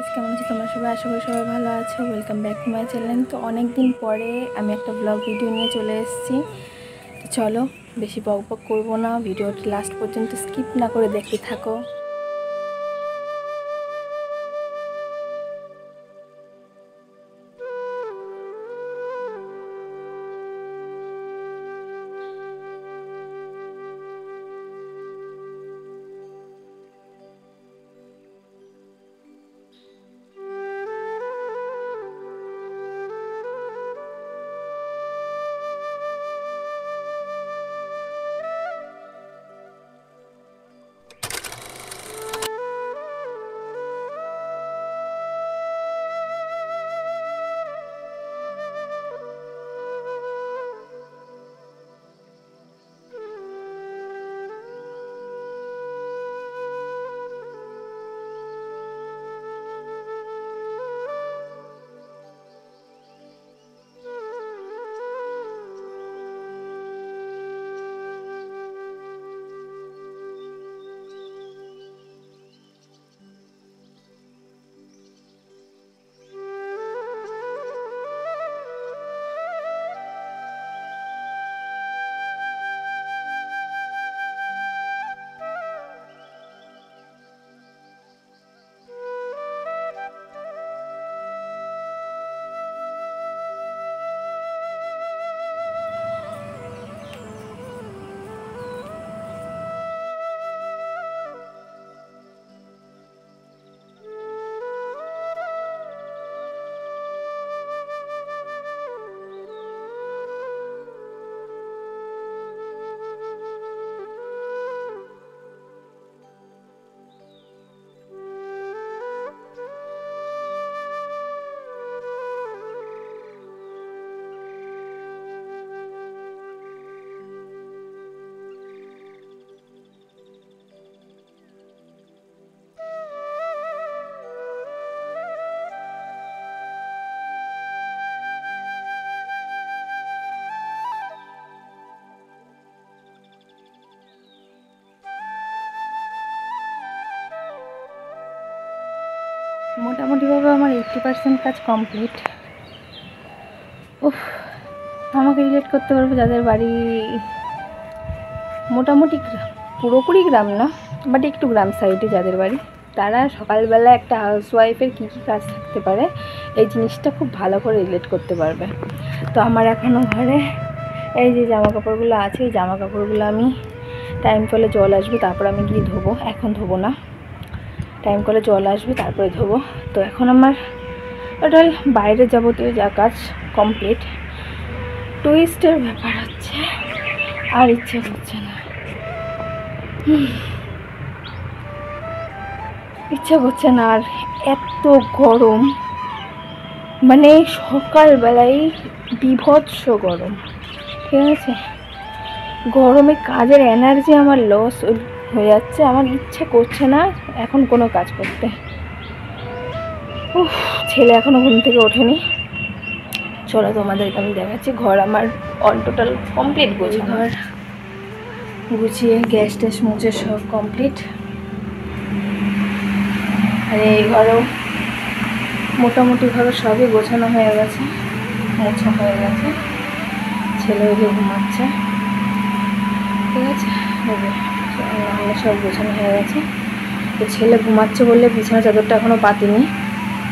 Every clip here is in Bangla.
গাইস, কেমন আছো তোমরা সবাই? আশা করি সবাই ভালো আছো। Welcome back to my channel. তো অনেক দিন পরে আমি একটা ব্লগ ভিডিও নিয়ে চলে এসেছি। তো চলো, বেশি বক বক করবো না, ভিডিওটি লাস্ট পর্যন্ত স্কিপ না করে দেখতে থাকো। মোটামুটিভাবে আমার 80% কাজ কমপ্লিট। উফ, আমাকে রিলেট করতে পারবো যাদের বাড়ি মোটামুটি পুরোপুরি গ্রাম না, বাট একটু গ্রাম সাইডে যাদের বাড়ি, তারা সকালবেলা একটা হাউসওয়াইফের কী কী কাজ থাকতে পারে এই জিনিসটা খুব ভালো করে রিলেট করতে পারবে। তো আমার এখনও ঘরে এই যে জামা কাপড়গুলো আছে, এই জামা কাপড়গুলো আমি টাইম কলে জল আসবে তারপর আমি গিয়ে ধোবো। এখন ধোবো না, টাইম কলে জল আসবে তারপরে ধোবো। তো এখন আমার টোটাল বাইরে যাবতীয় যা কাজ কমপ্লিট। টুইস্টের ব্যাপার হচ্ছে আর ইচ্ছে করছে না, ইচ্ছা করছে না আর। এত গরম, মানে সকালবেলায় বিভৎস গরম, ঠিক আছে? গরমে কাজের এনার্জি আমার লস হয়ে যাচ্ছে, আমার ইচ্ছা করছে না এখন কোনো কাজ করতে। ছেলে এখনো ঘুম থেকে ওঠেনি। চলো তোমাদেরকে আমি দেখাচ্ছি। ঘর আমার অল টোটাল কমপ্লিট গোছানো, ঘর গুছিয়ে গ্যাস ট্যাস মুছে সব কমপ্লিট। আর এই ঘরেও মোটামুটিভাবে সবই গোছানো হয়ে গেছে, মোছা হয়ে গেছে। ছেলে ওই যে ঘুমাচ্ছে, ঠিক আছে? আমরা সব গোছানো হয়ে গেছে। তো ছেলে ঘুমাচ্ছে বললে বিছানা চাদরটা এখনও পাতিনি,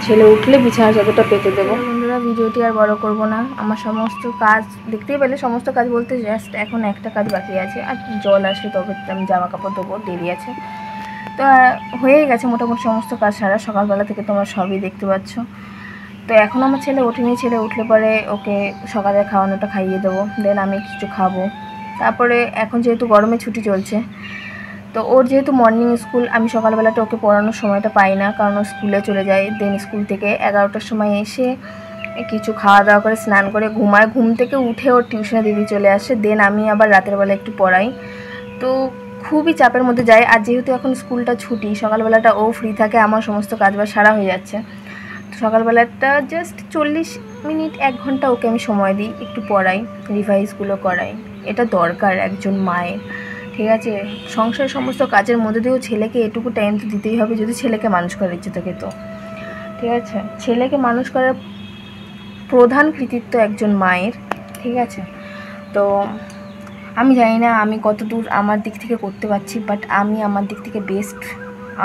ছেলে উঠলে বিছানা চাদরটা পেতে দেবো। বন্ধুরা, ভিডিওটি আর বড় করব না। আমার সমস্ত কাজ দেখতেই পেলে, সমস্ত কাজ বলতে জাস্ট এখন একটা কাজ বাকি আছে, আর জল আসলে তবে আমি জামা কাপড় দেবো, দেরি আছে। তো হয়েই গেছে মোটামুটি সমস্ত কাজ সারা, সকালবেলা থেকে তোমরা সবই দেখতে পাচ্ছ। তো এখন আমার ছেলে ওঠেনি, ছেলে উঠলে পরে ওকে সকালে খাওয়ানোটা খাইয়ে দেবো, দেন আমি কিছু খাবো। তারপরে এখন যেহেতু গরমে ছুটি চলছে, তো ওর যেহেতু মর্নিং স্কুল, আমি সকালবেলাটা ওকে পড়ানোর সময়টা পাই না, কারণ ও স্কুলে চলে যায়। দেন স্কুল থেকে 11টার সময় এসে কিছু খাওয়া দাওয়া করে স্নান করে ঘুমায়, ঘুম থেকে উঠে ওর টিউশনে দিদি চলে আসে, দেন আমি আবার রাতের বেলা একটু পড়াই। তো খুবই চাপের মধ্যে যায়। আর যেহেতু এখন স্কুলটা ছুটি, সকালবেলাটা ও ফ্রি থাকে, আমার সমস্ত কাজবাজ সারা হয়ে যাচ্ছে। তো সকালবেলাটা জাস্ট 40 মিনিট 1 ঘন্টা ওকে আমি সময় দিই, একটু পড়াই, রিভাইজগুলো করাই। এটা দরকার একজন মায়ের, ঠিক আছে? সংসারের সমস্ত কাজের মধ্যে দিয়েও ছেলেকে এটুকু টাইম তো দিতেই হবে, যদি ছেলেকে মানুষ করার ইচ্ছে থাকে। তো ঠিক আছে। ছেলেকে মানুষ করার প্রধান কৃতিত্ব একজন মায়ের, ঠিক আছে। তো আমি জানি না আমি কতদূর আমার দিক থেকে করতে পারছি, বাট আমি আমার দিক থেকে বেস্ট,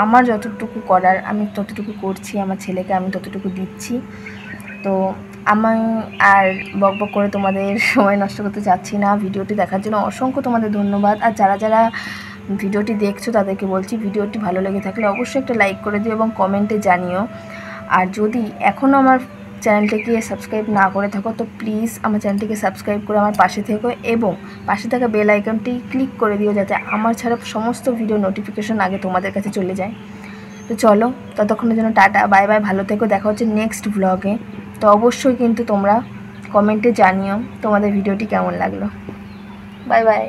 আমার যতটুকু করার আমি ততটুকু করছি, আমার ছেলেকে আমি ততটুকু দিচ্ছি। তো আমি আর বকবক করে তোমাদের সময় নষ্ট করতে চাচ্ছি না। ভিডিওটি দেখার জন্য অসংখ্য তোমাদের ধন্যবাদ। আর যারা যারা ভিডিওটি দেখছো তাদেরকে বলছি, ভিডিওটি ভালো লেগে থাকলে অবশ্যই একটা লাইক করে দিও এবং কমেন্টে জানিও। আর যদি এখনও আমার চ্যানেলটিকে সাবস্ক্রাইব না করে থাকো তো প্লিজ আমার চ্যানেলটিকে সাবস্ক্রাইব করে আমার পাশে থেকো এবং পাশে থাকা বেল আইকনটি ক্লিক করে দিও, যাতে আমার ছাড়া সমস্ত ভিডিও নোটিফিকেশন আগে তোমাদের কাছে চলে যায়। তো চলো, ততক্ষণের জন্য টাটা, বাই বাই, ভালো থেকো, দেখা হচ্ছে নেক্সট ব্লগে। তো অবশ্যই কিন্তু তোমরা কমেন্টে জানিও তোমাদের ভিডিওটি কেমন লাগলো। Bye bye.